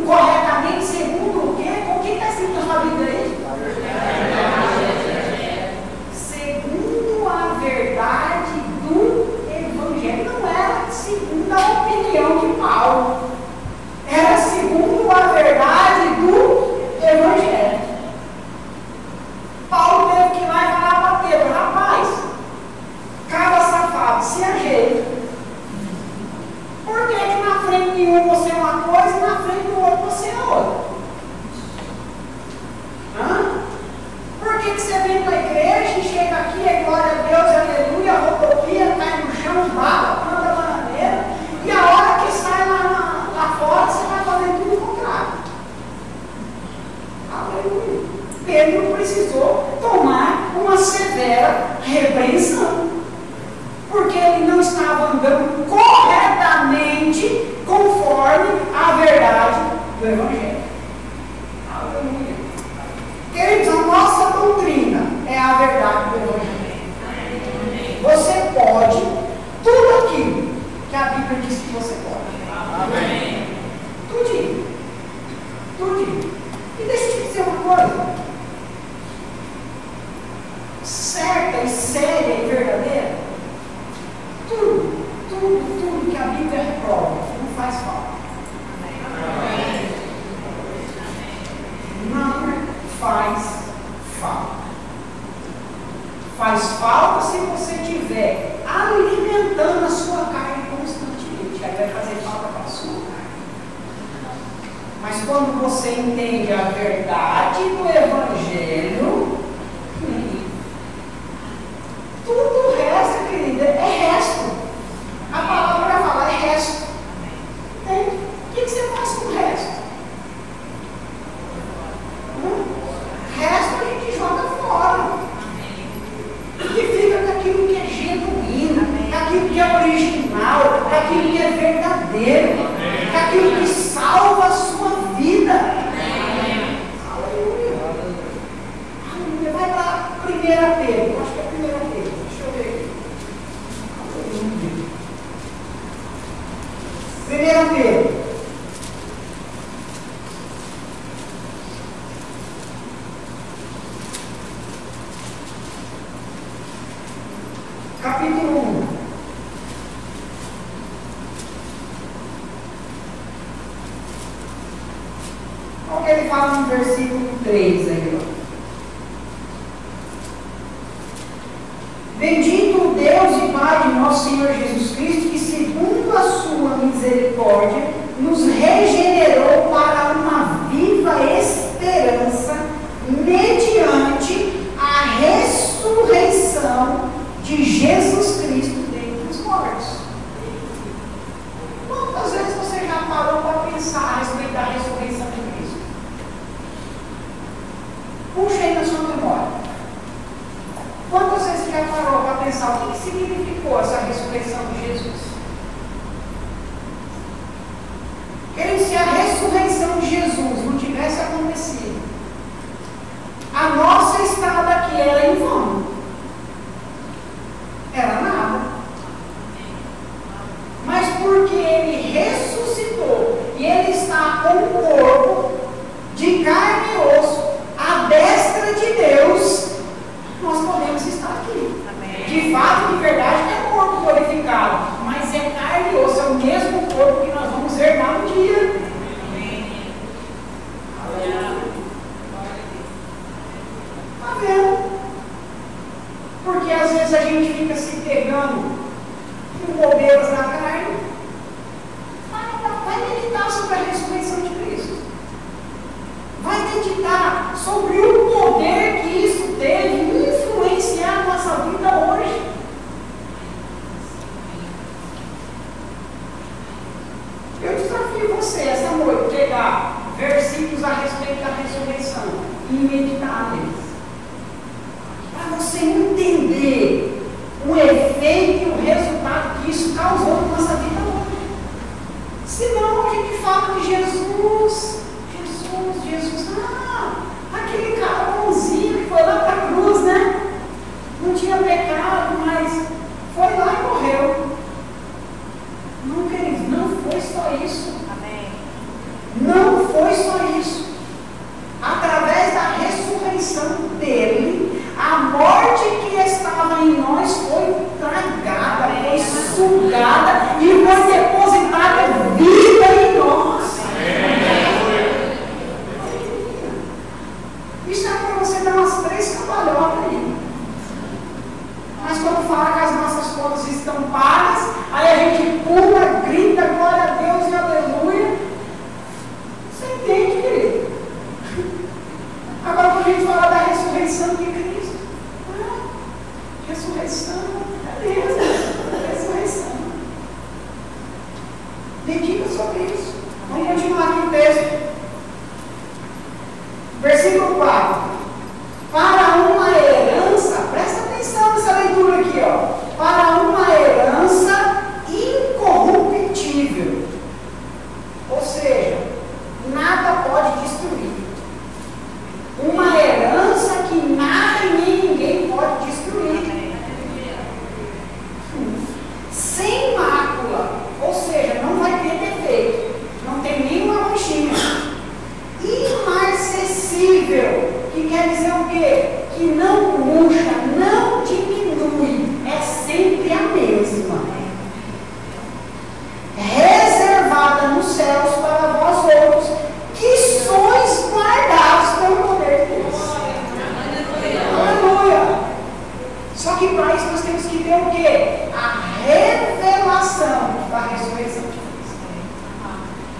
corretamente segundo o quê? O que está escrito na sua Bíblia aí? Segundo a verdade do Evangelho. Não era segundo a opinião de Paulo, era segundo a verdade do Evangelho. Paulo teve que ir lá e falar para Pedro: rapaz, cara safado, se ajeita. Por que que na frente de um você é uma coisa e na frente do outro você é outra? Por que que você vem para a igreja e chega aqui, é glória a Deus, aleluia, rodopia, cai no chão, bata, planta bananeira, e a hora que sai lá fora você vai fazendo tudo o contrário? Aleluia. Pedro precisou tomar uma severa repreensão, porque ele não estava andando corretamente conforme a verdade do Evangelho. Aleluia. Queridos, a nossa doutrina é a verdade do Evangelho. Você pode tudo aquilo que a Bíblia diz que você pode. Amém. Tudinho. Tudinho. E deixa eu te dizer uma coisa. Certa e séria e verdadeira, tudo que a Bíblia reprova não faz falta. Não faz falta. Faz falta se você estiver alimentando a sua carne constantemente. Aí vai fazer falta para a sua carne. Mas quando você entende a verdade do Evangelho, tudo o resto, querida, é resto. A palavra vai falar, é resto. Entende? O que você faz com o resto? Resto a gente joga fora. E fica com aquilo que é genuíno, com aquilo que é original, com aquilo que é verdadeiro, com aquilo que salva a sua vida. Aleluia. Aleluia. Vai lá, 1 Pedro. Acho que é 1 Pedro. Deixa eu ver aqui. 1 Pedro. Capítulo 1. Olha o que ele fala no versículo 3 aí, ó. Bendito Deus e Pai de nosso Senhor Jesus Cristo, que segundo a sua misericórdia, nos regenerou para uma viva esperança, mediante a ressurreição de Jesus Cristo dentre os mortos. Quantas vezes você já parou para pensar a respeito da ressurreição de Cristo? Puxa aí na sua memória. Quantas vezes você já parou para pensar o que significou essa ressurreição de Jesus? Querido, se a ressurreição de Jesus não tivesse acontecido, a nossa estada aqui era em vão. Era nada. Mas porque ele ressuscitou e ele está com o corpo de carne e osso, à destra de Deus, nós podemos estar aqui. Amém. De fato, de verdade, é corpo glorificado, mas é carne e osso, é o mesmo corpo que nós vamos herdar no dia. Amém. Está vendo? Porque às vezes a gente fica se pegando com bobeiras na carne. Vai meditar sobre a ressurreição de Cristo. Vai meditar sobre o poder que isso teve em influenciar a nossa vida hoje. versículos a respeito da ressurreição e meditar neles. Para você entender o efeito e o resultado que isso causou na nossa vida hoje. Senão a gente fala de Jesus, aquele cara bonzinho que foi lá para a cruz, né? Não tinha pecado, mas foi lá e morreu. Não, queridos, não foi só isso. Amém. Não foi só isso. Através da ressurreição dele, a morte que estava em nós foi tragada, foi sugada e foi depositada vida em nós. Isso é para você dar umas 3 cambalhotas aí. Mas quando fala que as nossas contas estão pagas, aí a gente pula, grita, glória a Deus e aleluia. Você entende, querido? Agora, quando a gente fala da ressurreição de Cristo, ressurreição, beleza, ressurreição. Medita sobre isso. Vamos continuar aqui o texto. Versículo 4. Para uma herança, presta atenção nessa leitura aqui, ó. Para uma herança incorruptível. Ou seja, nada pode destruir. Uma herança que nada e nem ninguém pode destruir. Sem mácula. Ou seja, não vai ter defeito. Não tem nenhuma manchinha. Imarcessível, que quer dizer o quê? Que não murcha, não diminui, é sempre a mesma. Reservada nos céus para vós outros, que sois guardados pelo poder de Deus. Aleluia! Só que para isso nós temos que ter o quê? A revelação da ressurreição de Cristo.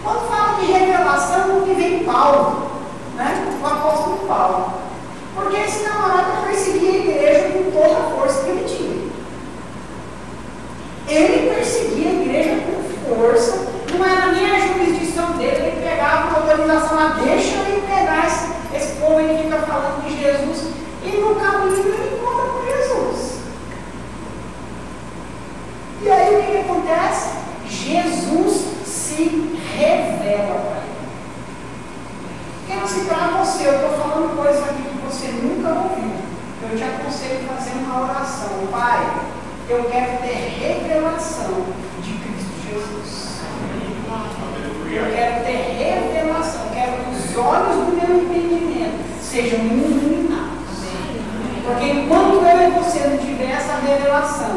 Quando fala de revelação, não me vem Paulo, né? O apóstolo Paulo. Porque esse camarada perseguia a igreja com toda a força que ele tinha. Ele perseguia a igreja com força, não era nem a jurisdição dele, ele pegava a autorização, deixa ele pegar esse povo aí que fica falando de Jesus, e no caminho ele encontra com Jesus. E aí o que acontece? Jesus se revela para ele. Quero citar você, eu estou falando coisas aqui que você nunca ouviu. Eu te aconselho a fazer uma oração. Pai, eu quero ter revelação de Cristo Jesus. Eu quero ter revelação, eu quero que os olhos do meu entendimento sejam iluminados. Porque enquanto eu e você não tiver essa revelação,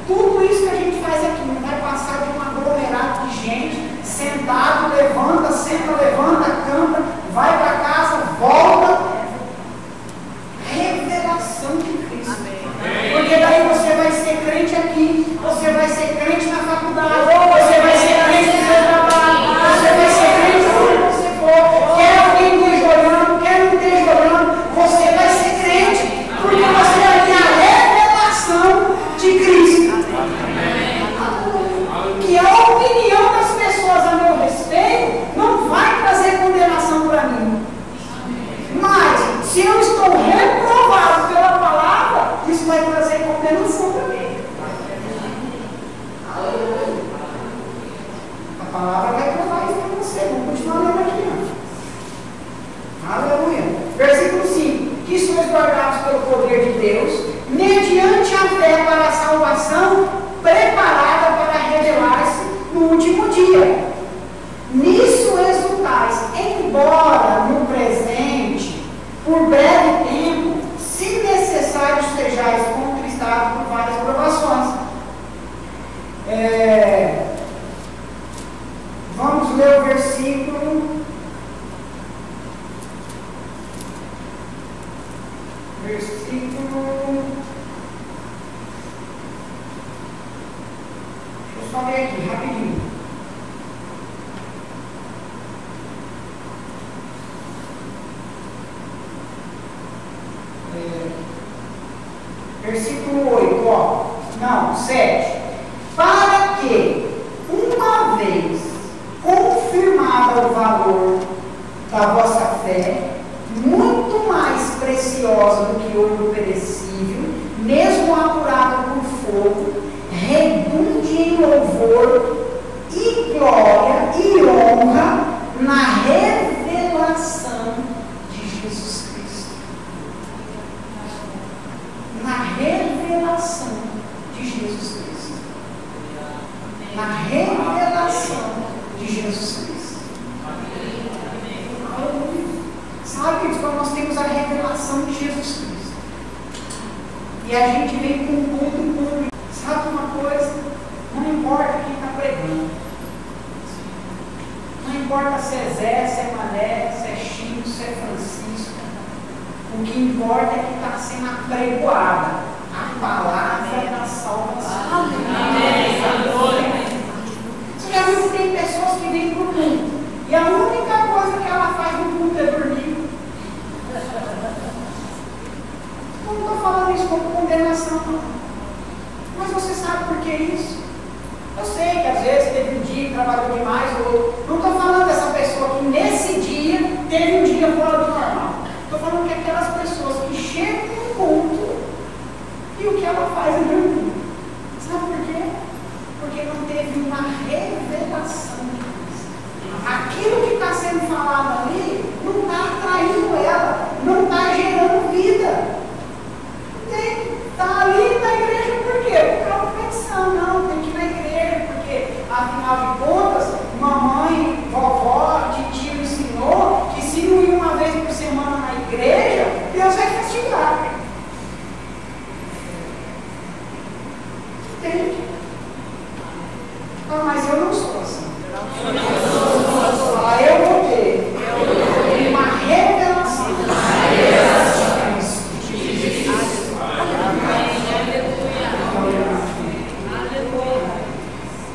tudo isso que a gente faz aqui não vai passar de um aglomerado de gente, sentado, levanta, senta, levanta, canta, vai para casa, volta. Revelação de Cristo. Porque daí você vai ser crente aqui, você vai ser crente na faculdade, você vai ser crente no seu trabalho, você vai ser crente onde você for. Quer alguém esteja olhando, quer não esteja olhando, você vai ser crente, porque você vai ter a revelação de Cristo. Que a opinião das pessoas a meu respeito não vai trazer condenação para mim. Mas, se eu estou reprovado pela palavra, isso vai trazer condenação para mim. A palavra vai provar isso para você. Vamos continuar lendo aqui. Aleluia. Versículo 5. Que sois guardados pelo poder de Deus, mediante a fé para a salvação, preparada para revelar-se no último dia. Nisso exultais, embora no presente, por breve tempo, se necessário sejais contristados por várias provações. Vamos ler o versículo. Deixa eu só ler aqui, rapidinho. Versículo 8, ó. Não, 7. Para que, uma vez confirmado o valor da preciosa do que ouro perecível, mesmo apurada por fogo, redunde em louvor e glória e honra na revelação de Jesus Cristo. Na revelação de Jesus Cristo. Na revelação de Jesus Cristo. Sabe, quando nós temos a revelação de Jesus Cristo e a gente vem com um culto público, sabe uma coisa? Não importa quem está pregando, não importa se é Zé, se é Mané, se é Chico, se é Francisco, o que importa é que está sendo apregoada a palavra da salvação. Você já viu que tem pessoas que vêm para o culto e a única coisa que ela faz no culto é dormir? Eu não estou falando isso como condenação, não. Mas você sabe por que isso? Eu sei que às vezes teve um dia que trabalhou demais, ou não estou falando dessa pessoa que nesse dia teve um dia fora do normal. Estou falando que aquelas pessoas que chegam no culto e o que ela faz é dormir. Sabe por quê? Porque não teve uma revelação de Cristo. Aquilo que está sendo falado ali não está atraindo ela, não está gerando vida. Está ali na igreja por quê? Por causa da petição. Não, tem que ir na igreja, porque afinal de contas, mamãe, vovó, tio ensinou que se não ir uma vez por semana na igreja, Deus vai castigar. Entende? Ah, mas eu não sou assim. Ah, eu vou ter uma revelação.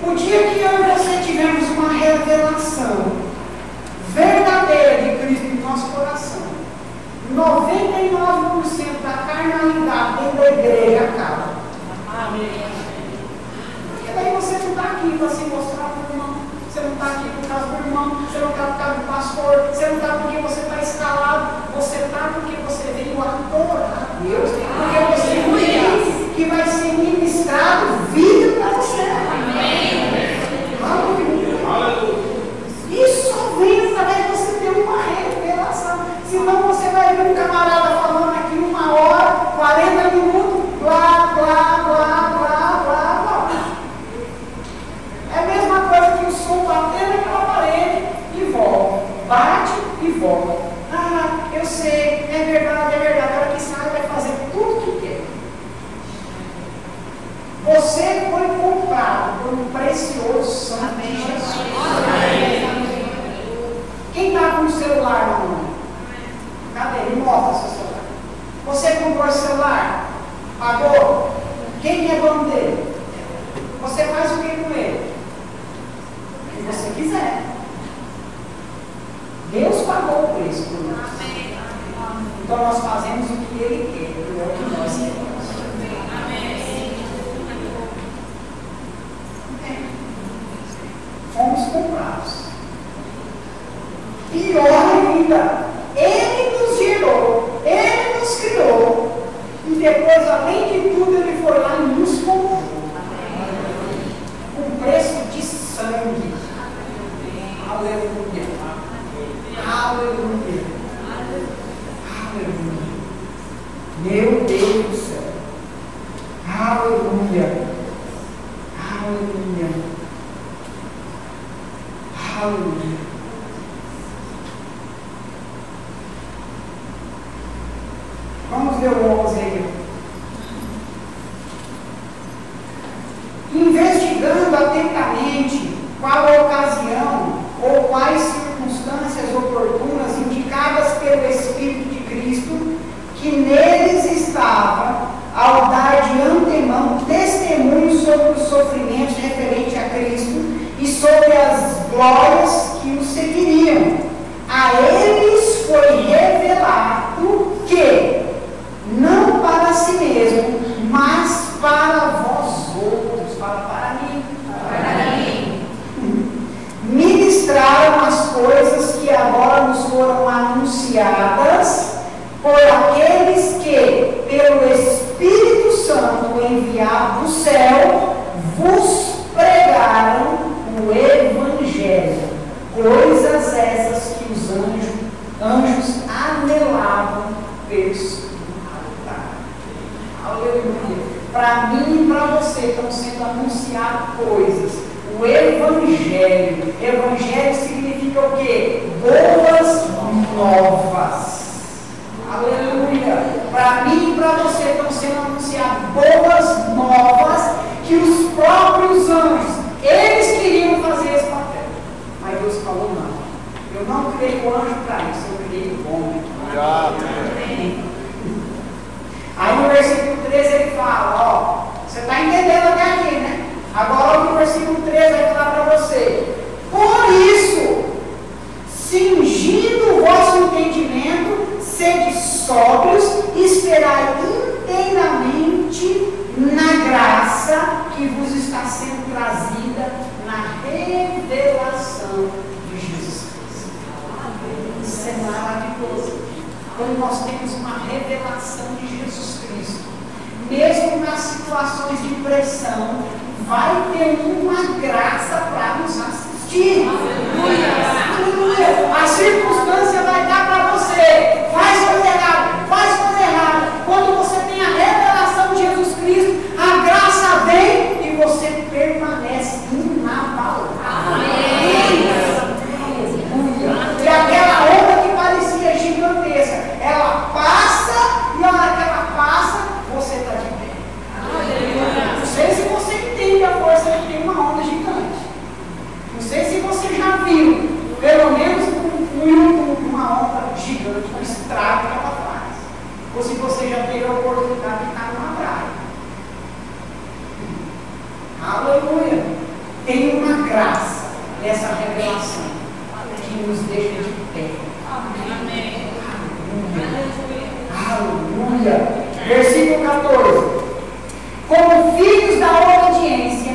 O dia que eu e você tivemos uma revelação verdadeira de Cristo em nosso coração, 99% da carnalidade dentro da igreja acaba. Porque daí você não está aqui para se mostrar para o irmão, você não está aqui por causa do irmão, você não está por causa do pastor, você não está porque você está escalado, você está porque você veio adorar a Deus, porque você crê que vai ser ministrado vida para você. Amém. Aleluia. Isso só vem através de você ter uma revelação. Senão você vai ver um camarada falando aqui 1 hora, 40 minutos, blá, blá, blá, blá, blá, blá. É a mesma coisa que o som batendo naquela parede e volta. Bate e volta. Ah, eu sei, é verdade, é verdade. A hora que sai vai fazer tudo que quer. Você foi comprado por um precioso sangue de Jesus. Quem está com o celular na mão? Cadê? Me mostra seu celular. Você comprou esse celular? Pagou? Quem que é dono dele? Você faz o que com ele? O que você quiser. Deus pagou o preço por nós. Então nós fazemos o que Ele quer, não é o que nós queremos. Fomos comprados. Pior ainda, Ele nos gerou, Ele nos criou, e depois, além de tudo, Ele foi lá e nos comprou. Com preço de sangue. Aleluia. Aleluia. Aleluia. Meu Deus do céu. Aleluia. Aleluia. Aleluia. Vamos ver o 11 aí. Investigando atentamente qual a ocasião ou quais circunstâncias oportunas indicadas pelo Espírito de Cristo, que neles estava, ao dar de antemão testemunho sobre os sofrimentos referentes a Cristo e sobre as glórias que o seguiriam. A eles foi revelado que, não para si mesmo, mas para vós outros, para mim, ministraram as coisas que agora nos foram anunciadas por aqueles vos pregaram o Evangelho, coisas essas que os anjos anelavam experimentar. Aleluia! Para mim e para você estão sendo anunciadas coisas. O Evangelho. Evangelho significa o quê? Boas novas. Aleluia! Para mim e para você estão sendo anunciadas boas novas que os próprios anjos, eles queriam fazer esse papel. Mas Deus falou não. Eu não criei o anjo para isso, eu criei o homem. Aí no versículo 13 ele fala, ó, você está entendendo até aqui, né? Agora no versículo 13 vai falar para você. Por isso, cingindo o vosso entendimento, sede sóbrios, esperai inteiramente na graça que vos está sendo trazida na revelação de Jesus Cristo. Isso é maravilhoso. Quando nós temos uma revelação de Jesus Cristo, mesmo nas situações de pressão, vai ter uma graça para nos assistir. Aleluia! A circunstância vai dar para você. Faz coisa errada, faz coisa errada. Quando você tem a revelação de Jesus Cristo, a graça vem e você permanece inabalável. E aquela onda que parecia gigantesca, ela passa e a hora que ela passa, você está de pé. Não sei se você entende a força que tem uma onda gigante. Não sei se você já viu, pelo menos uma onda gigante, um estrago que ela faz. Ou se você já teve a oportunidade de estar numa praia. Aleluia! Tem uma graça nessa revelação que nos deixa de pé. Amém. Aleluia! Versículo 14. Como filhos da obediência,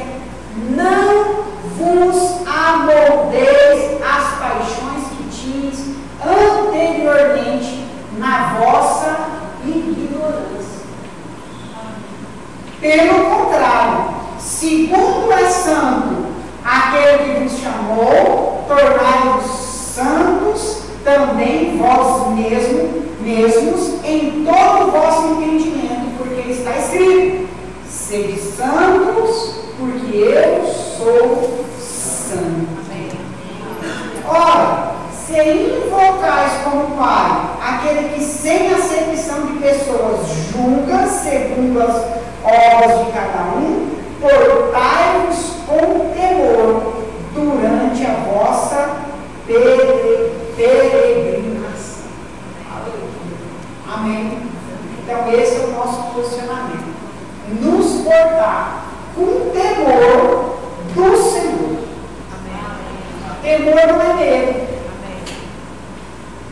não vos amoldeis às paixões que tinhas anteriormente na vossa ignorância. Pelo contrário, segundo é santo aquele que vos chamou, tornai-vos santos também vós mesmos em todo o vosso entendimento, porque está escrito: sede santos, porque eu sou santo. Ora, se invocais como Pai aquele que sem acepção de pessoas julga segundo as obras de cada um, portai-vos com temor durante a vossa peregrinação. Amém? Então esse é o nosso posicionamento. Nos portar com temor do Senhor. Amém. Temor não é medo. Amém.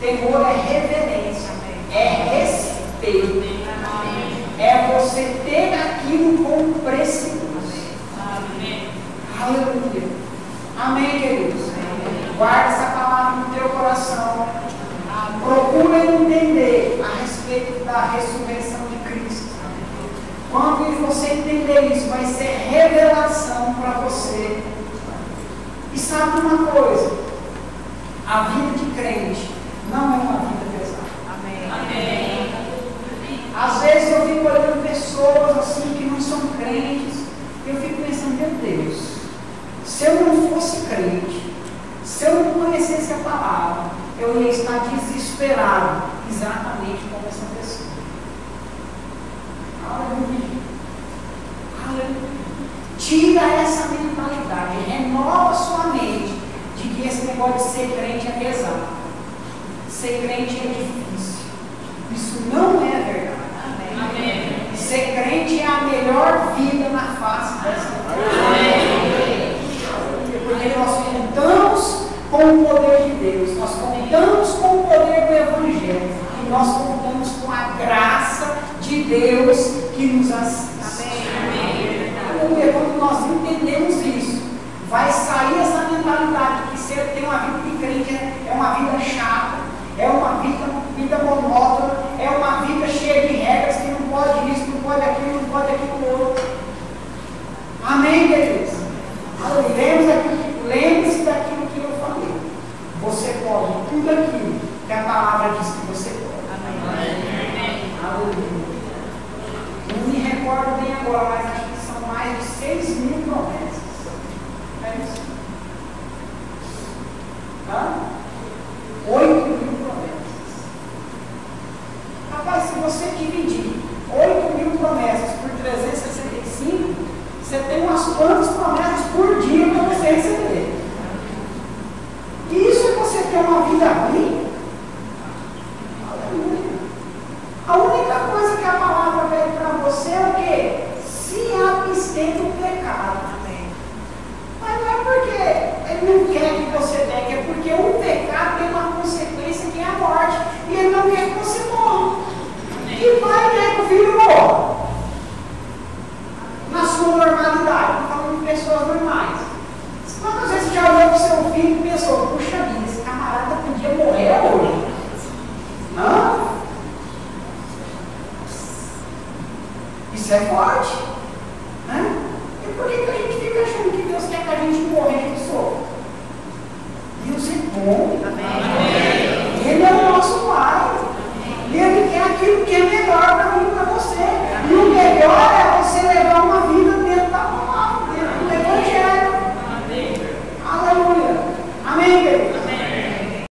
Temor é reverência. Amém. É respeito. Amém. É você ter aquilo como precioso. Amém. Aleluia. Amém, queridos? Amém. Guarda essa palavra no teu coração. Procura entender a respeito da ressurreição de Cristo. Quando você entender isso, vai ser revelação para você. E sabe uma coisa? A vida de crente não é uma vida pesada. Amém. Amém. Às vezes eu fico olhando pessoas assim que não são crentes, e eu fico pensando, meu Deus, se eu não fosse crente, se eu não conhecesse a palavra, eu ia estar desesperado, exatamente como essa pessoa. Aleluia. Aleluia. Tira essa mentalidade, renova sua mente de que esse negócio de ser crente é pesado. Ser crente é difícil. Isso não é verdade. Amém. Ser crente é a melhor vida na face dessa terra. Porque nós contamos com o poder de Deus, nós contamos com o poder do Evangelho, e nós contamos com a graça de Deus que nos assiste. Amém. Aleluia. Quando nós entendemos isso, vai sair essa mentalidade que ser ter uma vida de crente é uma vida chata, é uma vida monótona, é uma vida cheia de regras que não pode isso, não pode aquilo, não pode aquilo outro. Amém, querido? Lembre-se daquilo que eu falei. Você pode tudo aquilo que a palavra diz que você pode. Amém. Aleluia. Não me recordo bem agora, mas acho que são mais de 6.000 promessas. É isso? Tá? 8.000 promessas. Rapaz, se você dividir 8.000 promessas por 365, você tem umas quantas promessas por dia para você receber. Isso é você ter uma vida ruim? Aleluia. A única coisa que a palavra veio para você é o quê? Se abster do pecado. Mas não é porque ele não quer que você peque, é porque o pecado tem uma consequência que é a morte. E ele não quer que você morra. E vai querer que o filho morra. Na sua normalidade, não falando de pessoas normais. Quantas vezes você já olhou para o seu filho e pensou, puxa vida, esse camarada podia morrer hoje? Não? Isso é forte. Né? E por que a gente fica achando que Deus quer que a gente morra e a gente sofra? Deus é bom. Amém. Ele é o nosso Pai. E Ele quer aquilo que é melhor.